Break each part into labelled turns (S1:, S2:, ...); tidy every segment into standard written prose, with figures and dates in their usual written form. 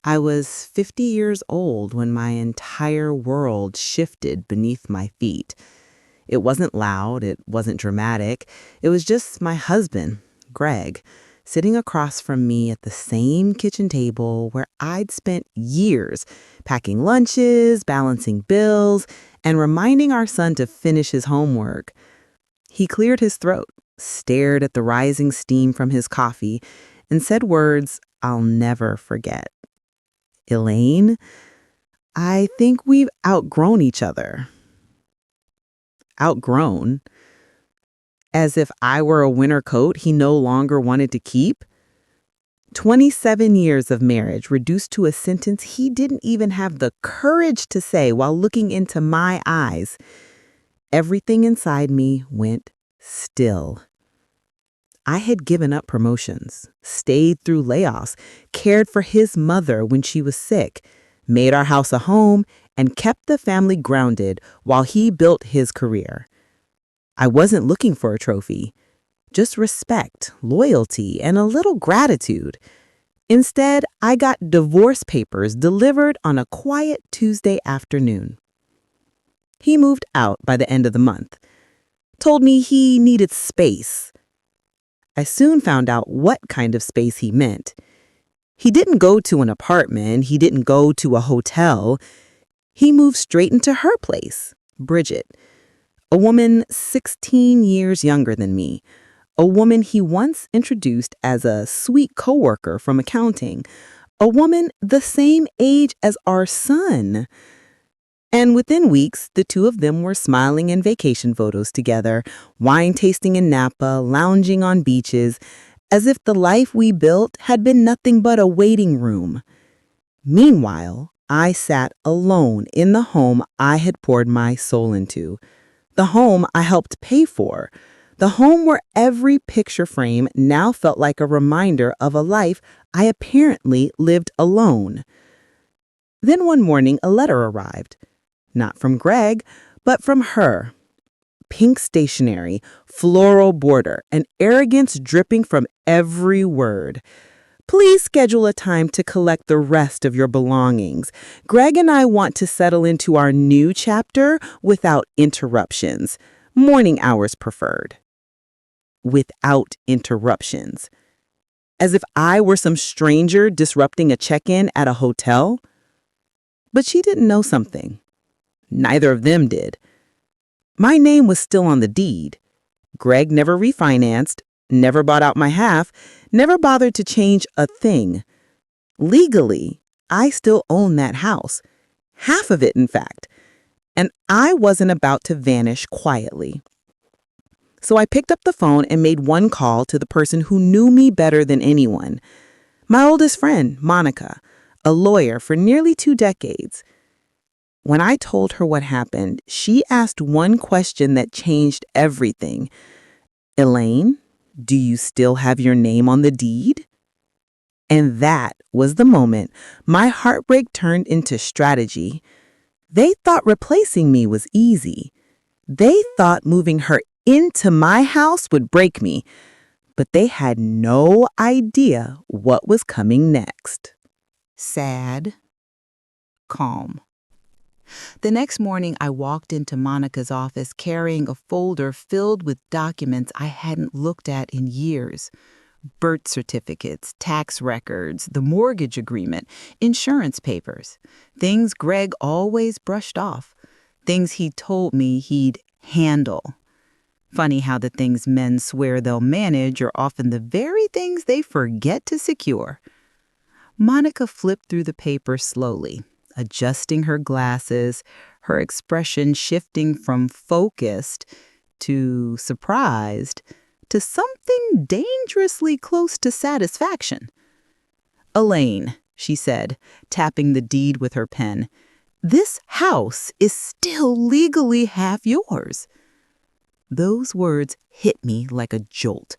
S1: I was 50 years old when my entire world shifted beneath my feet. It wasn't loud, it wasn't dramatic. It was just my husband, Greg, sitting across from me at the same kitchen table where I'd spent years packing lunches, balancing bills, and reminding our son to finish his homework. He cleared his throat, stared at the rising steam from his coffee, and said words I'll never forget. Elaine, I think we've outgrown each other. Outgrown? As if I were a winter coat he no longer wanted to keep? 27 years of marriage reduced to a sentence he didn't even have the courage to say while looking into my eyes. Everything inside me went still. I had given up promotions, stayed through layoffs, cared for his mother when she was sick, made our house a home, and kept the family grounded while he built his career. I wasn't looking for a trophy, just respect, loyalty, and a little gratitude. Instead, I got divorce papers delivered on a quiet Tuesday afternoon. He moved out by the end of the month, told me he needed space. I soon found out what kind of space he meant. He didn't go to an apartment, he didn't go to a hotel. He moved straight into her place, Bridget, a woman 16 years younger than me, a woman he once introduced as a sweet coworker from accounting, a woman the same age as our son. And within weeks, the two of them were smiling in vacation photos together, wine tasting in Napa, lounging on beaches, as if the life we built had been nothing but a waiting room. Meanwhile, I sat alone in the home I had poured my soul into, the home I helped pay for, the home where every picture frame now felt like a reminder of a life I apparently lived alone. Then one morning, a letter arrived. Not from Greg, but from her. Pink stationery, floral border, and arrogance dripping from every word. Please schedule a time to collect the rest of your belongings. Greg and I want to settle into our new chapter without interruptions. Morning hours preferred. Without interruptions. As if I were some stranger disrupting a check-in at a hotel. But she didn't know something. Neither of them did. My name was still on the deed. Greg never refinanced, never bought out my half, never bothered to change a thing. Legally, I still own that house. Half of it, in fact. And I wasn't about to vanish quietly. So I picked up the phone and made one call to the person who knew me better than anyone. My oldest friend, Monica, a lawyer for nearly 2 decades. When I told her what happened, she asked one question that changed everything. Elaine, do you still have your name on the deed? And that was the moment my heartbreak turned into strategy. They thought replacing me was easy. They thought moving her into my house would break me. But they had no idea what was coming next. Sad, calm. The next morning, I walked into Monica's office carrying a folder filled with documents I hadn't looked at in years. Birth certificates, tax records, the mortgage agreement, insurance papers. Things Greg always brushed off. Things he told me he'd handle. Funny how the things men swear they'll manage are often the very things they forget to secure. Monica flipped through the paper slowly, adjusting her glasses, her expression shifting from focused to surprised to something dangerously close to satisfaction. Elaine, she said, tapping the deed with her pen, this house is still legally half yours. Those words hit me like a jolt.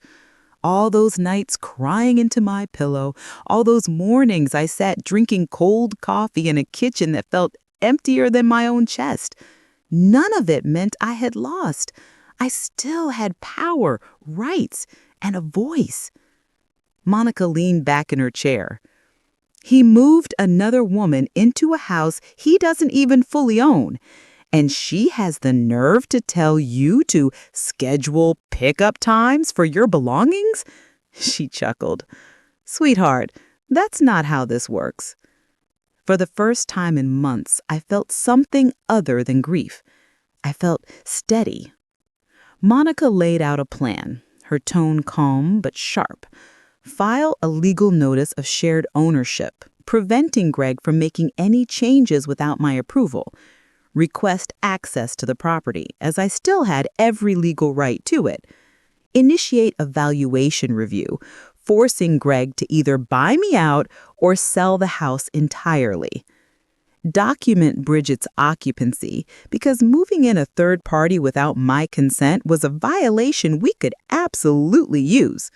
S1: All those nights crying into my pillow, all those mornings I sat drinking cold coffee in a kitchen that felt emptier than my own chest. None of it meant I had lost. I still had power, rights, and a voice. Monica leaned back in her chair. He moved another woman into a house he doesn't even fully own. And she has the nerve to tell you to schedule pickup times for your belongings? She chuckled. Sweetheart, that's not how this works. For the first time in months, I felt something other than grief. I felt steady. Monica laid out a plan, her tone calm but sharp. File a legal notice of shared ownership, preventing Greg from making any changes without my approval. Request access to the property, as I still had every legal right to it. Initiate a valuation review, forcing Greg to either buy me out or sell the house entirely. Document Bridget's occupancy, because moving in a third party without my consent was a violation we could absolutely use.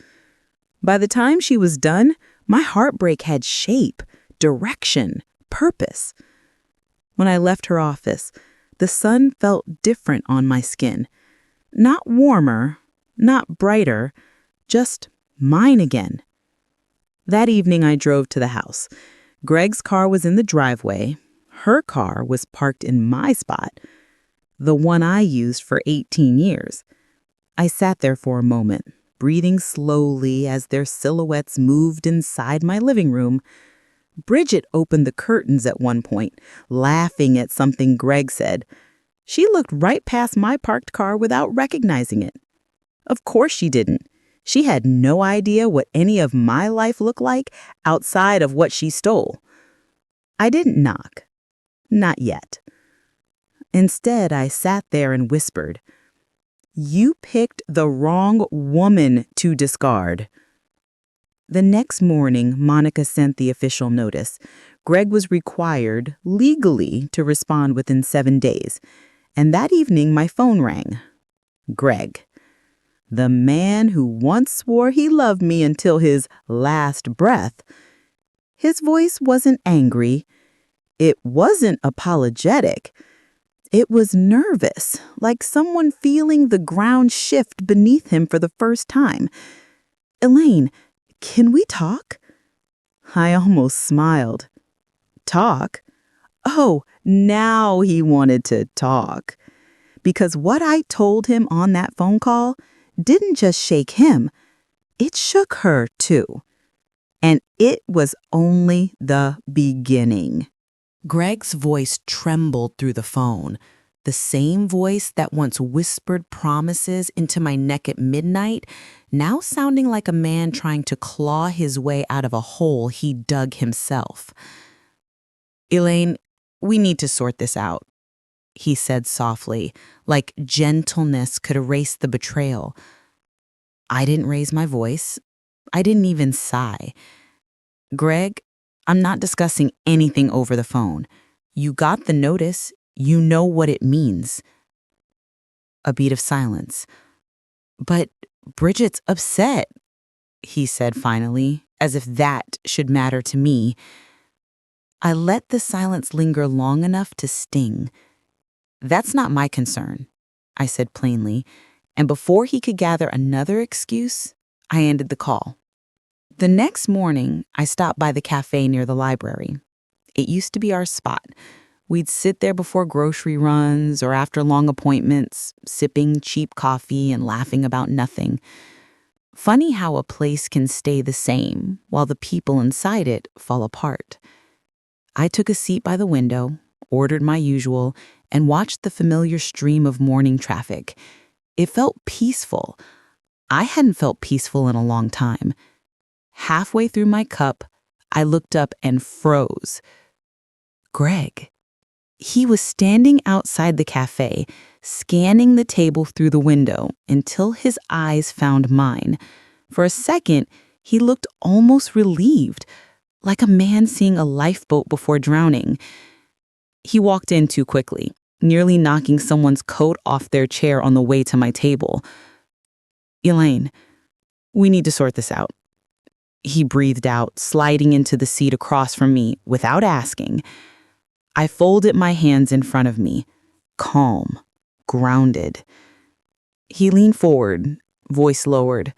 S1: By the time she was done, my heartbreak had shape, direction, purpose. When I left her office, the sun felt different on my skin. Not warmer, not brighter, just mine again. That evening I drove to the house. Greg's car was in the driveway. Her car was parked in my spot, the one I used for 18 years. I sat there for a moment, breathing slowly as their silhouettes moved inside my living room. Bridget opened the curtains at one point, laughing at something Greg said. She looked right past my parked car without recognizing it. Of course she didn't. She had no idea what any of my life looked like outside of what she stole. I didn't knock. Not yet. Instead, I sat there and whispered, "You picked the wrong woman to discard." The next morning, Monica sent the official notice. Greg was required, legally, to respond within 7 days. And that evening, my phone rang. Greg, the man who once swore he loved me until his last breath. His voice wasn't angry. It wasn't apologetic. It was nervous, like someone feeling the ground shift beneath him for the first time. "Elaine, can we talk?" I almost smiled. Talk? Oh, now he wanted to talk. Because what I told him on that phone call didn't just shake him, it shook her too. And it was only the beginning. Greg's voice trembled through the phone, the same voice that once whispered promises into my neck at midnight, now sounding like a man trying to claw his way out of a hole he dug himself. "Elaine, we need to sort this out," he said softly, like gentleness could erase the betrayal. I didn't raise my voice. I didn't even sigh. "Greg, I'm not discussing anything over the phone. You got the notice. You know what it means." A beat of silence. "But Bridget's upset," he said finally, as if that should matter to me. I let the silence linger long enough to sting. "That's not my concern," I said plainly, and before he could gather another excuse, I ended the call. The next morning, I stopped by the cafe near the library. It used to be our spot. We'd sit there before grocery runs or after long appointments, sipping cheap coffee and laughing about nothing. Funny how a place can stay the same while the people inside it fall apart. I took a seat by the window, ordered my usual, and watched the familiar stream of morning traffic. It felt peaceful. I hadn't felt peaceful in a long time. Halfway through my cup, I looked up and froze. Greg. He was standing outside the cafe, scanning the table through the window until his eyes found mine. For a second, he looked almost relieved, like a man seeing a lifeboat before drowning. He walked in too quickly, nearly knocking someone's coat off their chair on the way to my table. "Elaine, we need to sort this out," he breathed out, sliding into the seat across from me without asking. I folded my hands in front of me, calm, grounded. He leaned forward, voice lowered.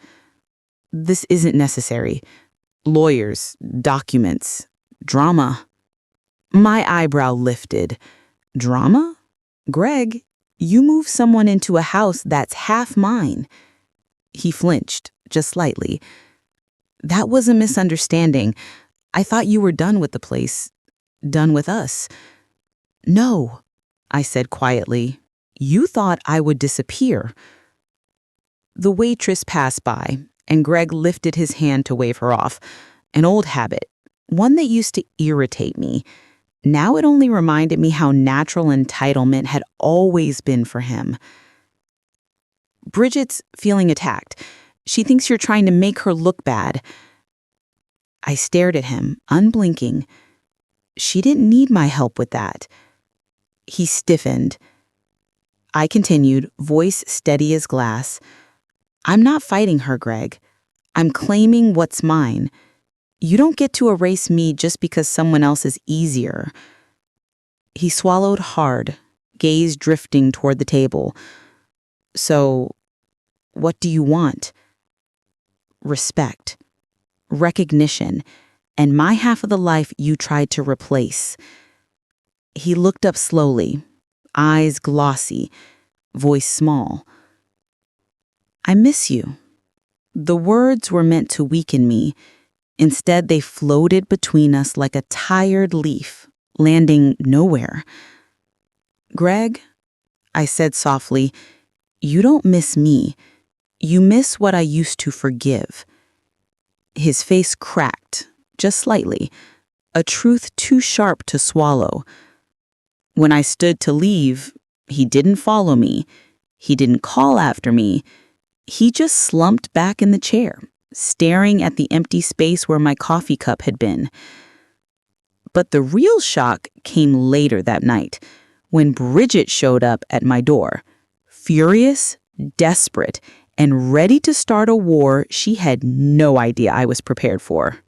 S1: "This isn't necessary. Lawyers, documents, Drama. My eyebrow lifted. Drama? Greg, you moved someone into a house that's half mine. He flinched, just slightly. That was a misunderstanding. I thought you were done with the place. Done with us. No, I said quietly. You thought I would disappear. The waitress passed by, and Greg lifted his hand to wave her off. An old habit, one that used to irritate me. Now it only reminded me how natural entitlement had always been for him. Bridget's feeling attacked. She thinks you're trying to make her look bad. I stared at him, unblinking. She didn't need my help with that. He stiffened. I continued, voice steady as glass. I'm not fighting her, Greg. I'm claiming what's mine. You don't get to erase me just because someone else is easier. He swallowed hard, gaze drifting toward the table. So, what do you want? Respect, recognition, and my half of the life you tried to replace. He looked up slowly, eyes glossy, voice small. I miss you. The words were meant to weaken me. Instead, they floated between us like a tired leaf, landing nowhere. Greg, I said softly, you don't miss me. You miss what I used to forgive. His face cracked, just slightly, a truth too sharp to swallow. When I stood to leave, he didn't follow me. He didn't call after me. He just slumped back in the chair, staring at the empty space where my coffee cup had been. But the real shock came later that night, when Bridget showed up at my door, furious, desperate, and ready to start a war she had no idea I was prepared for.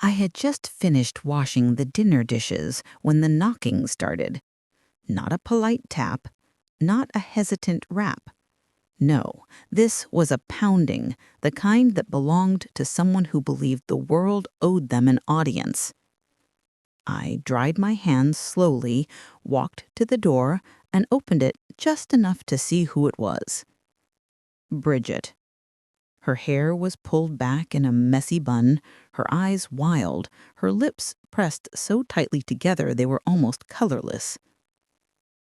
S1: I had just finished washing the dinner dishes when the knocking started. Not a polite tap, not a hesitant rap. No, this was a pounding, the kind that belonged to someone who believed the world owed them an audience. I dried my hands slowly, walked to the door, and opened it just enough to see who it was. Bridget. Her hair was pulled back in a messy bun, her eyes wild, her lips pressed so tightly together they were almost colorless.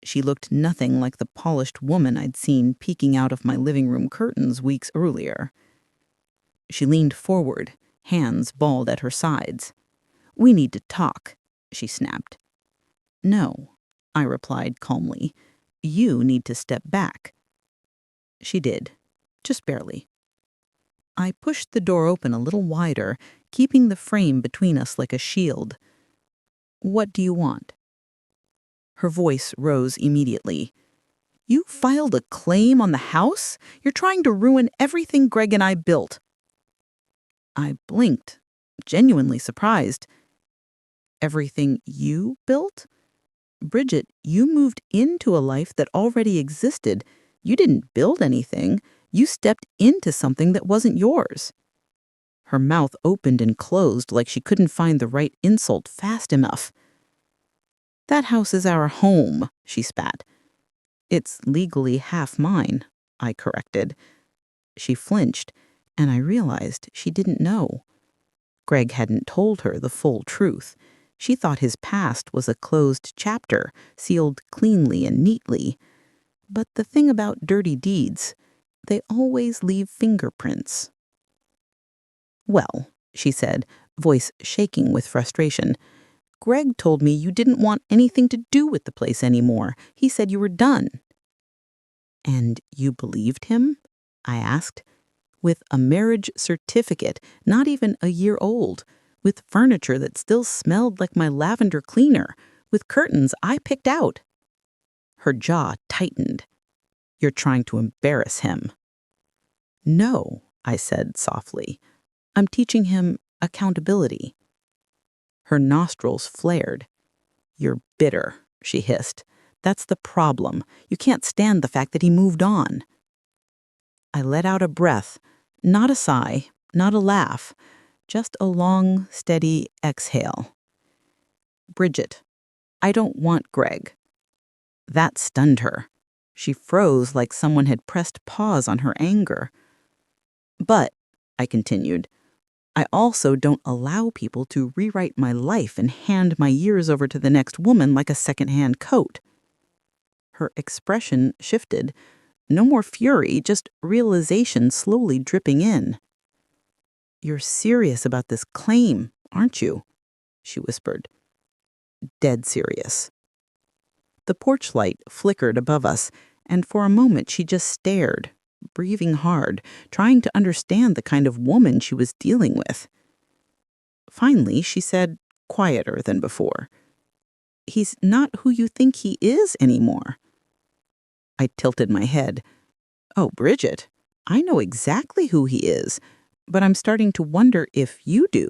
S1: She looked nothing like the polished woman I'd seen peeking out of my living room curtains weeks earlier. She leaned forward, hands balled at her sides. We need to talk, she snapped. No, I replied calmly. You need to step back. She did, just barely. I pushed the door open a little wider, keeping the frame between us like a shield. What do you want? Her voice rose immediately. You filed a claim on the house? You're trying to ruin everything Greg and I built. I blinked, genuinely surprised. Everything you built? Bridget, you moved into a life that already existed. You didn't build anything. You stepped into something that wasn't yours. Her mouth opened and closed like she couldn't find the right insult fast enough. That house is our home, she spat. It's legally half mine, I corrected. She flinched, and I realized she didn't know. Greg hadn't told her the full truth. She thought his past was a closed chapter, sealed cleanly and neatly. But the thing about dirty deeds, they always leave fingerprints. Well, she said, voice shaking with frustration, Greg told me you didn't want anything to do with the place anymore. He said you were done. And you believed him? I asked. With a marriage certificate, not even a year old, with furniture that still smelled like my lavender cleaner, with curtains I picked out. Her jaw tightened. You're trying to embarrass him. No, I said softly. I'm teaching him accountability. Her nostrils flared. You're bitter, she hissed. That's the problem. You can't stand the fact that he moved on. I let out a breath, not a sigh, not a laugh, just a long, steady exhale.
S2: Bridget, I don't want Greg. That stunned her. She froze like someone had pressed pause on her anger. But, I continued, I also don't allow people to rewrite my life and hand my years over to the next woman like a second-hand coat. Her expression shifted. No more fury, just realization slowly dripping in. You're serious about this claim, aren't you? She whispered. Dead serious. The porch light flickered above us, and for a moment she just stared, breathing hard, trying to understand the kind of woman she was dealing with. Finally, she said, quieter than before, He's not who you think he is anymore. I tilted my head. Oh, Bridget, I know exactly who he is, but I'm starting to wonder if you do.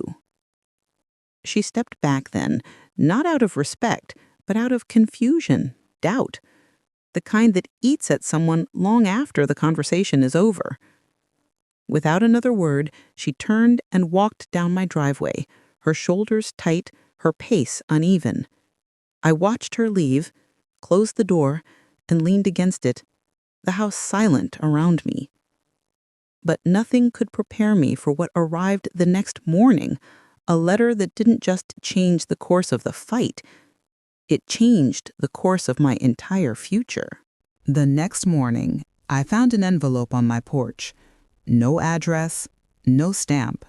S2: She stepped back then, not out of respect, but out of confusion, doubt, the kind that eats at someone long after the conversation is over. Without another word, she turned and walked down my driveway, her shoulders tight, her pace uneven. I watched her leave, closed the door, and leaned against it, the house silent around me. But nothing could prepare me for what arrived the next morning, a letter that didn't just change the course of the fight, it changed the course of my entire future. The next morning, I found an envelope on my porch. No address, no stamp,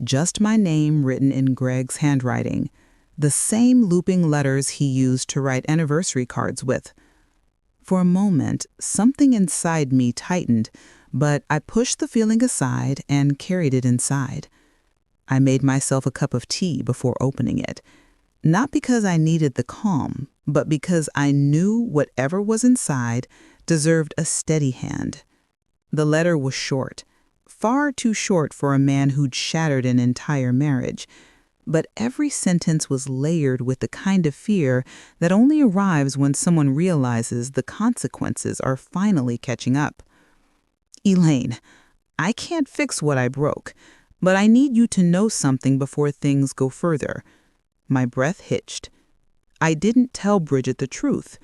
S2: just my name written in Greg's handwriting, the same looping letters he used to write anniversary cards with. For a moment, something inside me tightened, but I pushed the feeling aside and carried it inside. I made myself a cup of tea before opening it, not because I needed the calm, but because I knew whatever was inside deserved a steady hand. The letter was short, far too short for a man who'd shattered an entire marriage, but every sentence was layered with the kind of fear that only arrives when someone realizes the consequences are finally catching up. Elaine, I can't fix what I broke, but I need you to know something before things go further. My breath hitched. I didn't tell Bridget the truth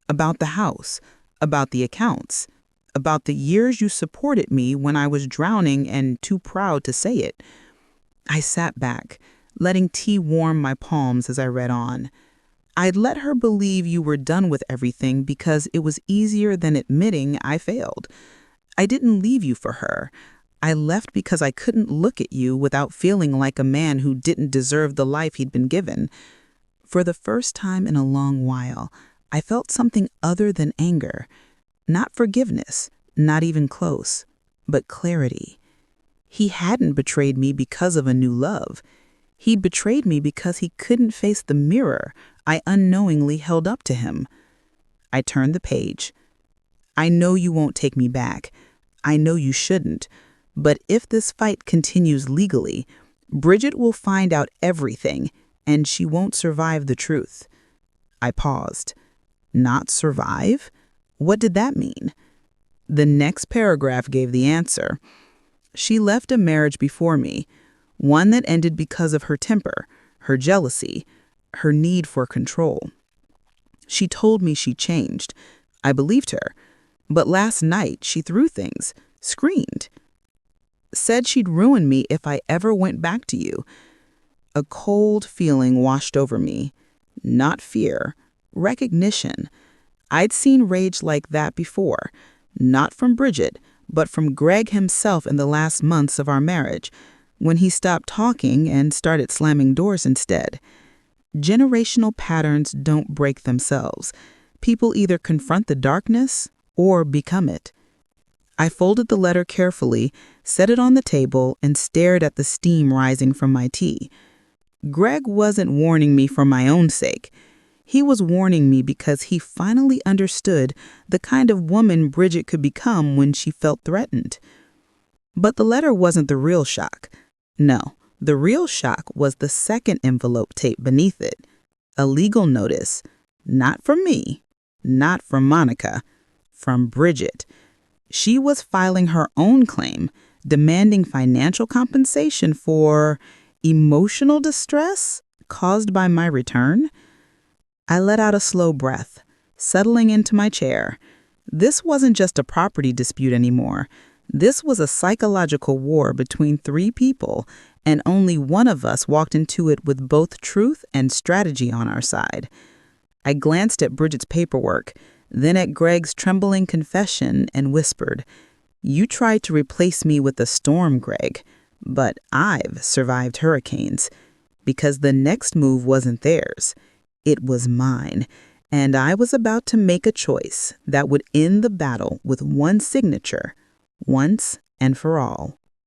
S2: about the house, about the accounts, about the years you supported me when I was drowning and too proud to say it. I sat back, letting tea warm my palms as I read on. I'd let her believe you were done with everything because it was easier than admitting I failed. I didn't leave you for her. I left because I couldn't look at you without feeling like a man who didn't deserve the life he'd been given. For the first time in a long while, I felt something other than anger. Not forgiveness, not even close, but clarity. He hadn't betrayed me because of a new love. He betrayed me because he couldn't face the mirror I unknowingly held up to him. I turned the page. I know you won't take me back. I know you shouldn't. But if this fight continues legally, Bridget will find out everything, and she won't survive the truth. I paused. Not survive? What did that mean? The next paragraph gave the answer. She left a marriage before me, one that ended because of her temper, her jealousy, her need for control. She told me she changed. I believed her. But last night she threw things, screamed, said she'd ruin me if I ever went back to you. A cold feeling washed over me. Not fear, recognition. I'd seen rage like that before, not from Bridget, but from Greg himself in the last months of our marriage, when he stopped talking and started slamming doors instead. Generational patterns don't break themselves. People either confront the darkness or become it. I folded the letter carefully, set it on the table, and stared at the steam rising from my tea. Greg wasn't warning me for my own sake. He was warning me because he finally understood the kind of woman Bridget could become when she felt threatened. But the letter wasn't the real shock. No, the real shock was the second envelope taped beneath it. A legal notice, not from me, not from Monica, from Bridget. She was filing her own claim, demanding financial compensation for emotional distress caused by my return. I let out a slow breath, settling into my chair. This wasn't just a property dispute anymore. This was a psychological war between three people, and only one of us walked into it with both truth and strategy on our side. I glanced at Bridget's paperwork, then at Greg's trembling confession, and whispered, "You tried to replace me with a storm, Greg, but I've survived hurricanes." Because the next move wasn't theirs. It was mine, and I was about to make a choice that would end the battle with one signature, once and for all.